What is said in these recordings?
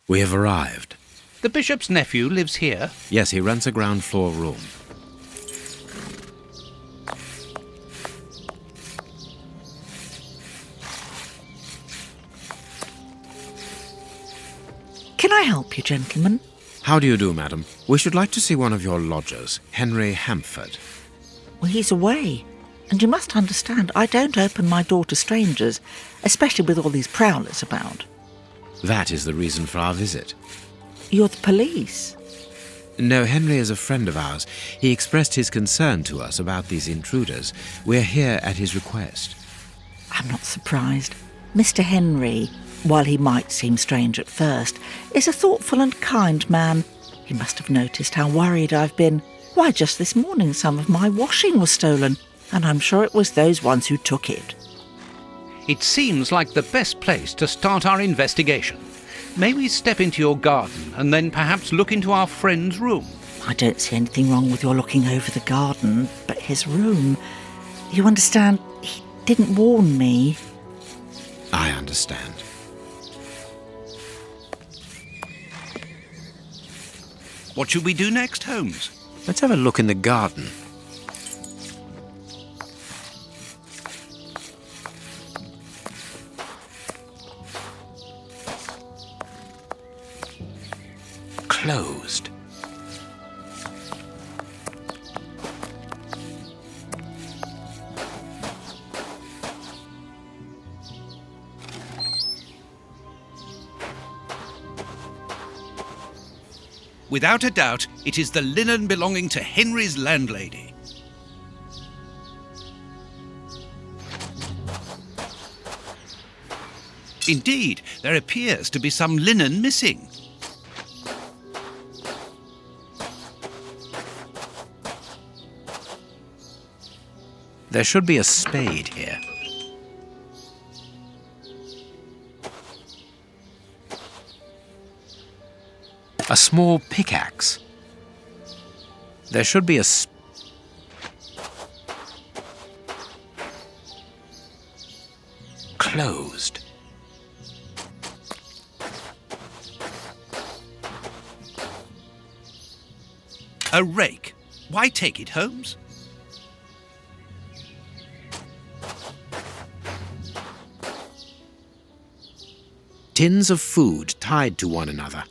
We have arrived. The bishop's nephew lives here? Yes, he rents a ground floor room. Can I help you, gentlemen? How do you do, madam? We should like to see one of your lodgers, Henry Hampford. Well, he's away. And you must understand, I don't open my door to strangers, especially with all these prowlers about. That is the reason for our visit. You're the police? No, Henry is a friend of ours. He expressed his concern to us about these intruders. We're here at his request. I'm not surprised. Mr. Henry, while he might seem strange at first, is a thoughtful and kind man. He must have noticed how worried I've been. Why, just this morning some of my washing was stolen, and I'm sure it was those ones who took it. It seems like the best place to start our investigation. May we step into your garden and then perhaps look into our friend's room? I don't see anything wrong with your looking over the garden, but his room... You understand, he didn't warn me. I understand. What should we do next, Holmes? Let's have a look in the garden. Closed. Without a doubt, it is the linen belonging to Henry's landlady. Indeed, there appears to be some linen missing. There should be a spade here. A small pickaxe. There should be a closed. A rake. Why take it, Holmes? Tins of food tied to one another.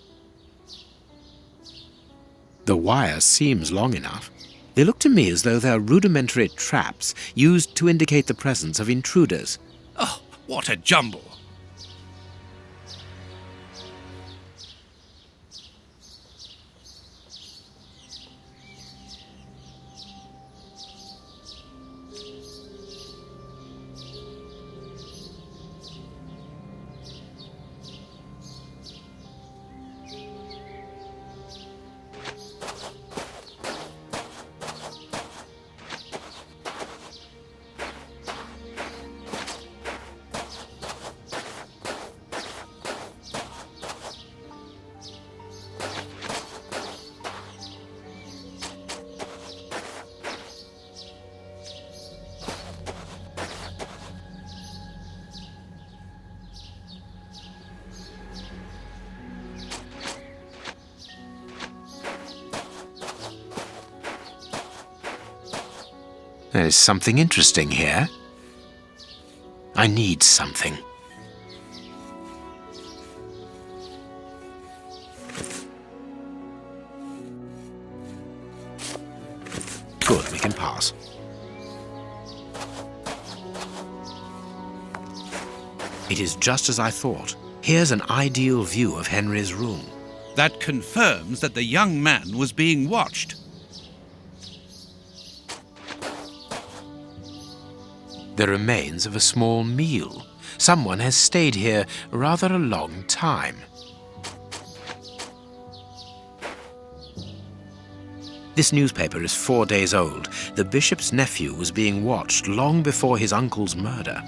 The wire seems long enough. They look to me as though they're rudimentary traps used to indicate the presence of intruders. Oh, what a jumble! There's something interesting here. I need something. Good, we can pass. It is just as I thought. Here's an ideal view of Henry's room. That confirms that the young man was being watched. The remains of a small meal. Someone has stayed here rather a long time. This newspaper is 4 days old. The bishop's nephew was being watched long before his uncle's murder.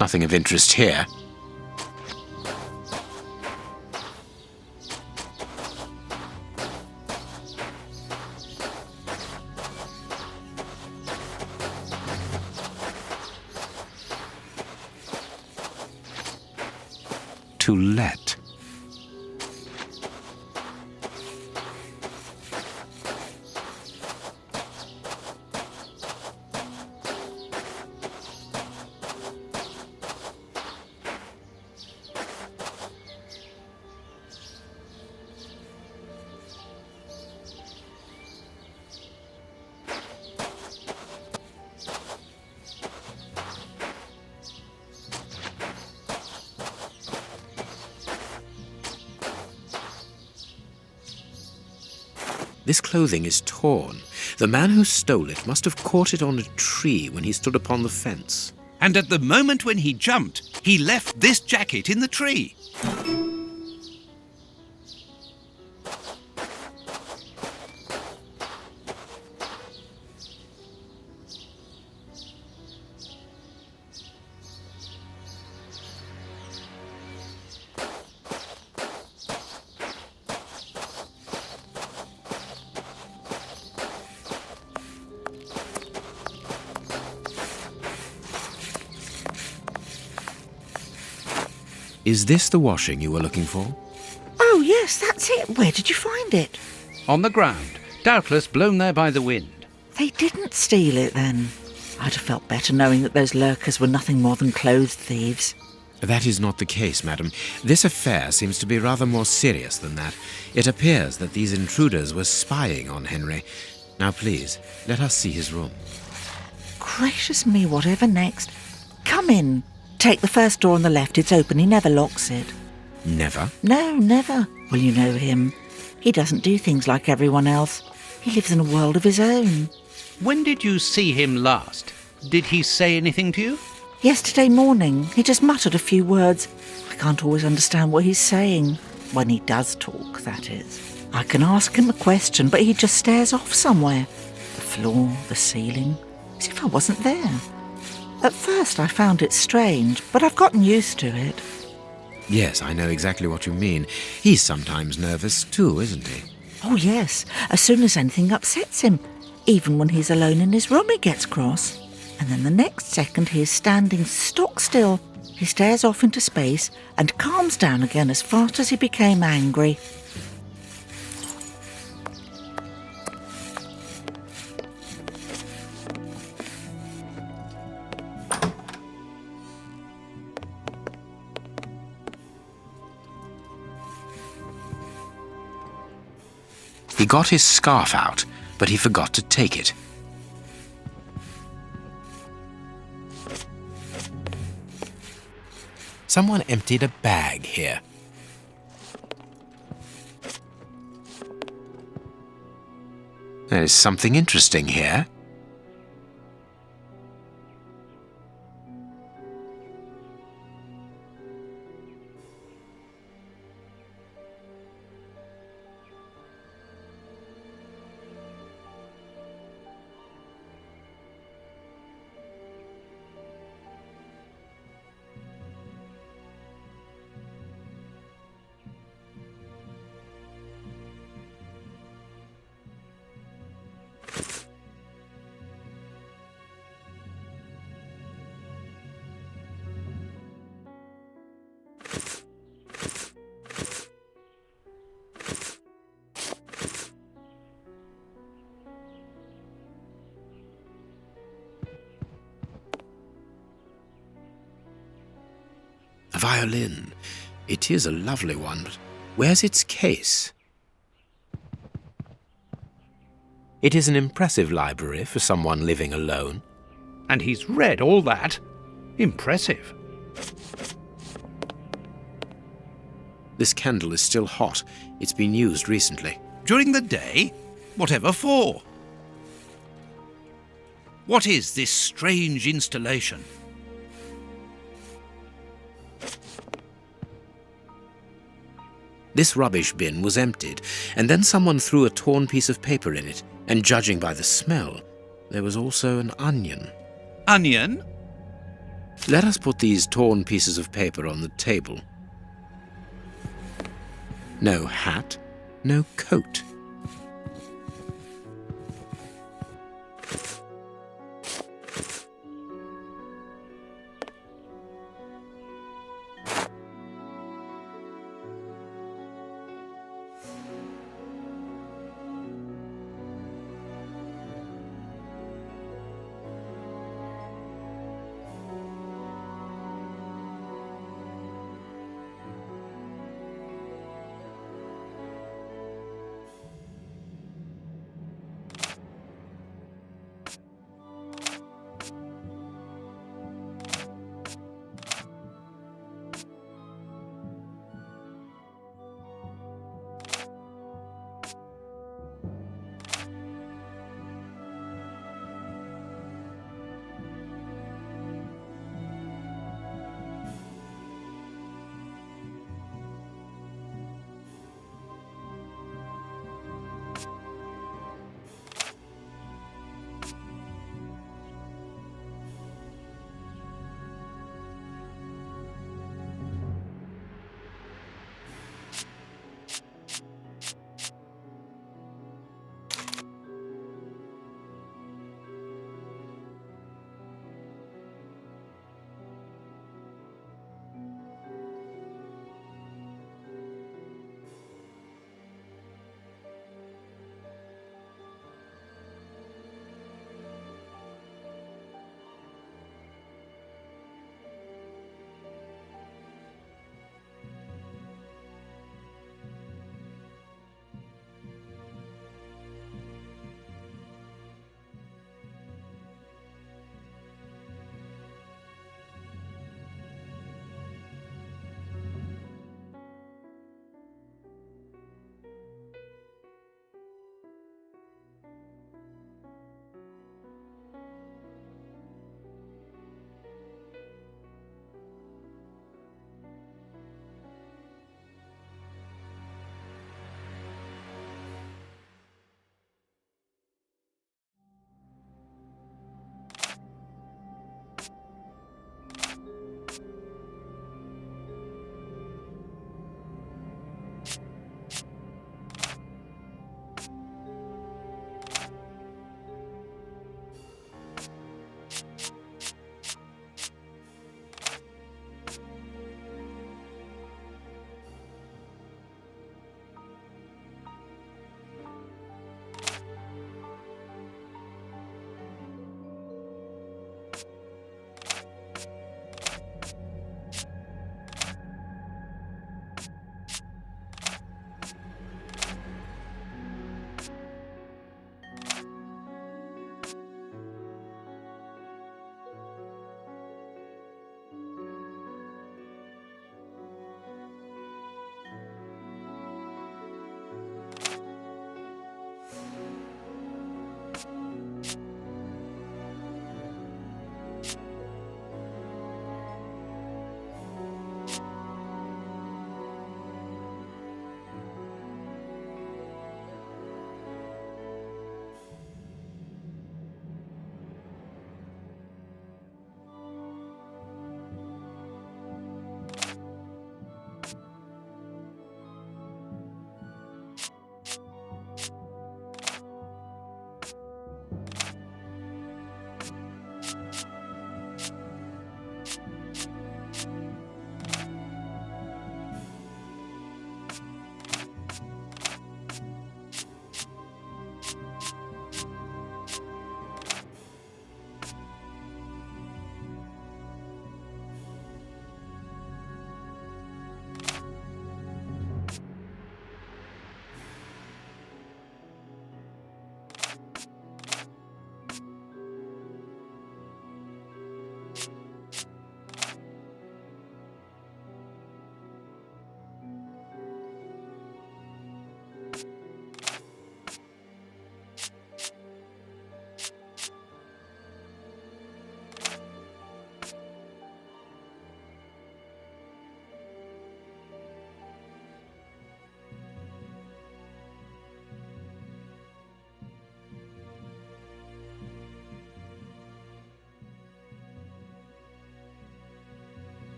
Nothing of interest here. to let. This clothing is torn. The man who stole it must have caught it on a tree when he stood upon the fence. And at the moment when he jumped, he left this jacket in the tree. Is this the washing you were looking for? Oh, yes, that's it. Where did you find it? On the ground, doubtless blown there by the wind. They didn't steal it, then. I'd have felt better knowing that those lurkers were nothing more than clothes thieves. That is not the case, madam. This affair seems to be rather more serious than that. It appears that these intruders were spying on Henry. Now, please, let us see his room. Gracious me, whatever next? Come in. Take the first door on the left. It's open. He never locks it. Never? No, never. Well, you know him. He doesn't do things like everyone else. He lives in a world of his own. When did you see him last? Did he say anything to you? Yesterday morning, he just muttered a few words. I can't always understand what he's saying. When he does talk, that is. I can ask him a question, but he just stares off somewhere. The floor, the ceiling, as if I wasn't there. At first I found it strange, but I've gotten used to it. Yes, I know exactly what you mean. He's sometimes nervous too, isn't he? Oh yes, as soon as anything upsets him. Even when he's alone in his room he gets cross. And then the next second he is standing stock still. He stares off into space and calms down again as fast as he became angry. He got his scarf out, but he forgot to take it. Someone emptied a bag here. There is something interesting here. A violin. It is a lovely one, but where's its case? It is an impressive library for someone living alone. And he's read all that? Impressive. This candle is still hot. It's been used recently. During the day? Whatever for? What is this strange installation? This rubbish bin was emptied, and then someone threw a torn piece of paper in it, and judging by the smell, there was also an onion. Onion? Let us put these torn pieces of paper on the table. No hat, no coat.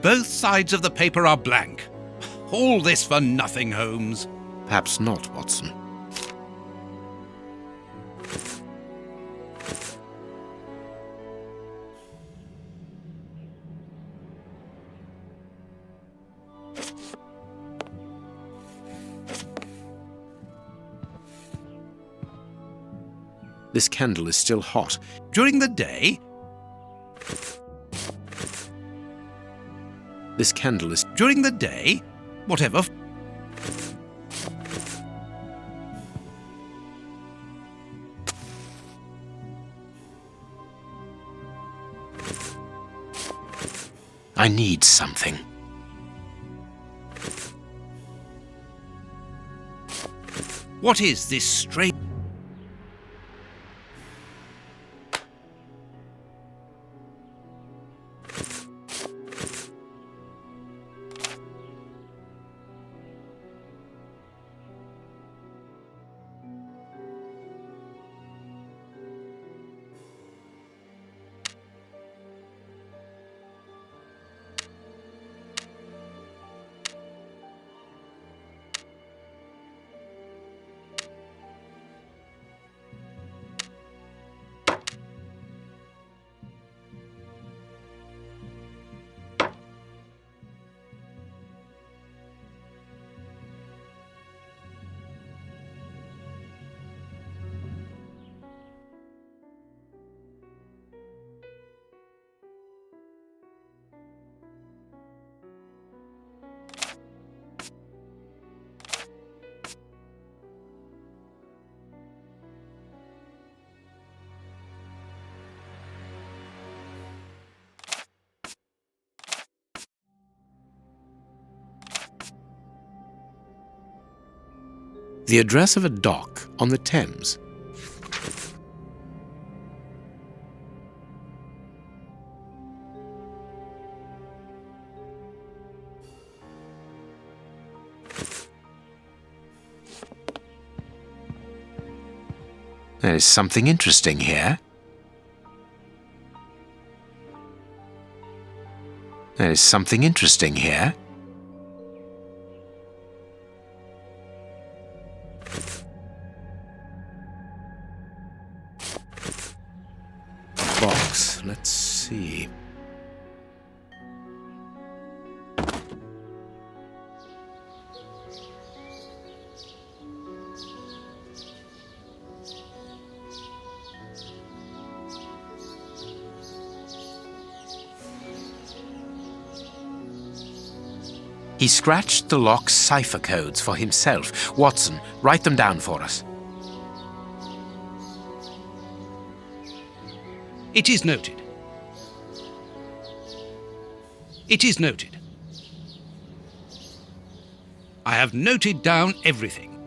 Both sides of the paper are blank. All this for nothing, Holmes. Perhaps not, Watson. This candle is still hot. During the day? This candle is... During the day? Whatever. I need something. What is this strange... The address of a dock on the Thames. There is something interesting here. There is something interesting here. Box. Let's see. He scratched the lock's cipher codes for himself. Watson, write them down for us. It is noted. It is noted. I have noted down everything.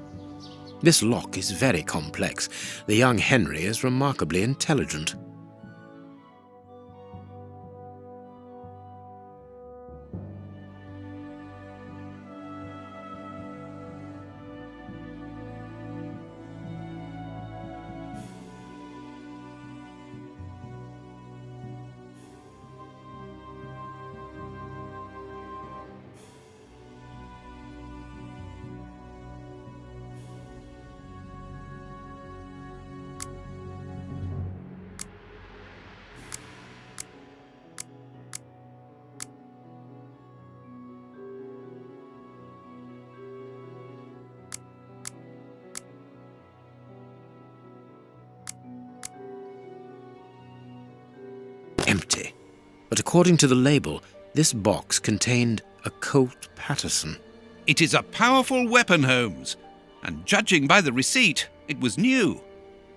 This lock is very complex. The young Henry is remarkably intelligent. Empty. But according to the label, this box contained a Colt Patterson. It is a powerful weapon, Holmes, and judging by the receipt, it was new.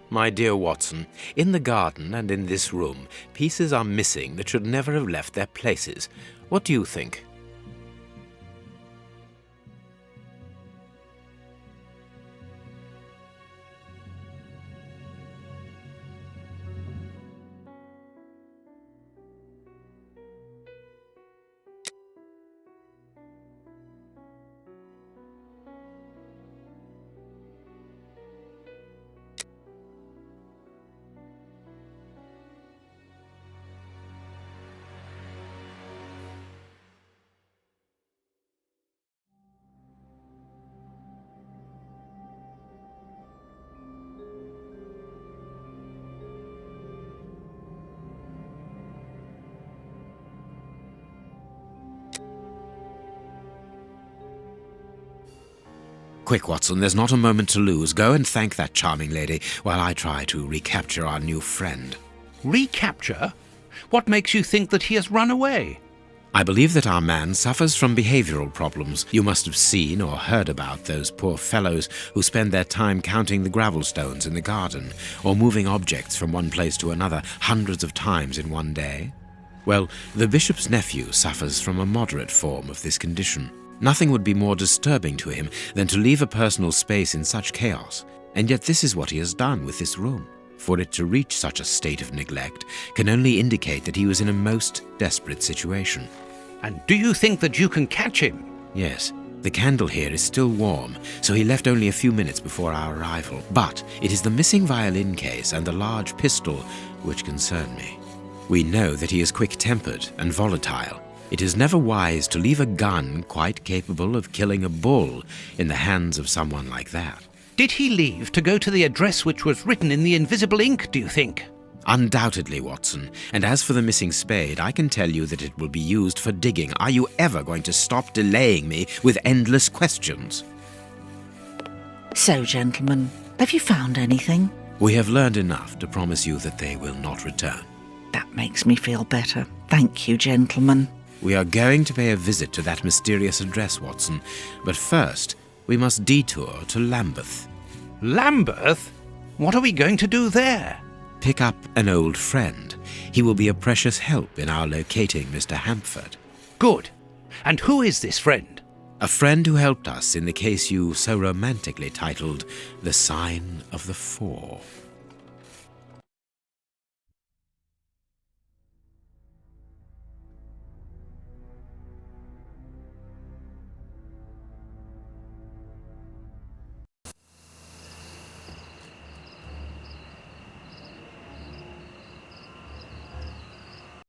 My dear Watson, in the garden and in this room, pieces are missing that should never have left their places. What do you think? Quick, Watson, there's not a moment to lose. Go and thank that charming lady while I try to recapture our new friend. Recapture? What makes you think that he has run away? I believe that our man suffers from behavioral problems. You must have seen or heard about those poor fellows who spend their time counting the gravel stones in the garden or moving objects from one place to another hundreds of times in one day. Well, the bishop's nephew suffers from a moderate form of this condition. Nothing would be more disturbing to him than to leave a personal space in such chaos, and yet this is what he has done with this room. For it to reach such a state of neglect can only indicate that he was in a most desperate situation. And do you think that you can catch him? Yes, the candle here is still warm, so he left only a few minutes before our arrival. But it is the missing violin case and the large pistol which concern me. We know that he is quick-tempered and volatile. It is never wise to leave a gun quite capable of killing a bull in the hands of someone like that. Did he leave to go to the address which was written in the invisible ink, do you think? Undoubtedly, Watson. And as for the missing spade, I can tell you that it will be used for digging. Are you ever going to stop delaying me with endless questions? So, gentlemen, have you found anything? We have learned enough to promise you that they will not return. That makes me feel better. Thank you, gentlemen. We are going to pay a visit to that mysterious address, Watson. But first, we must detour to Lambeth. Lambeth? What are we going to do there? Pick up an old friend. He will be a precious help in our locating Mr. Hampford. Good. And who is this friend? A friend who helped us in the case you so romantically titled The Sign of the Four.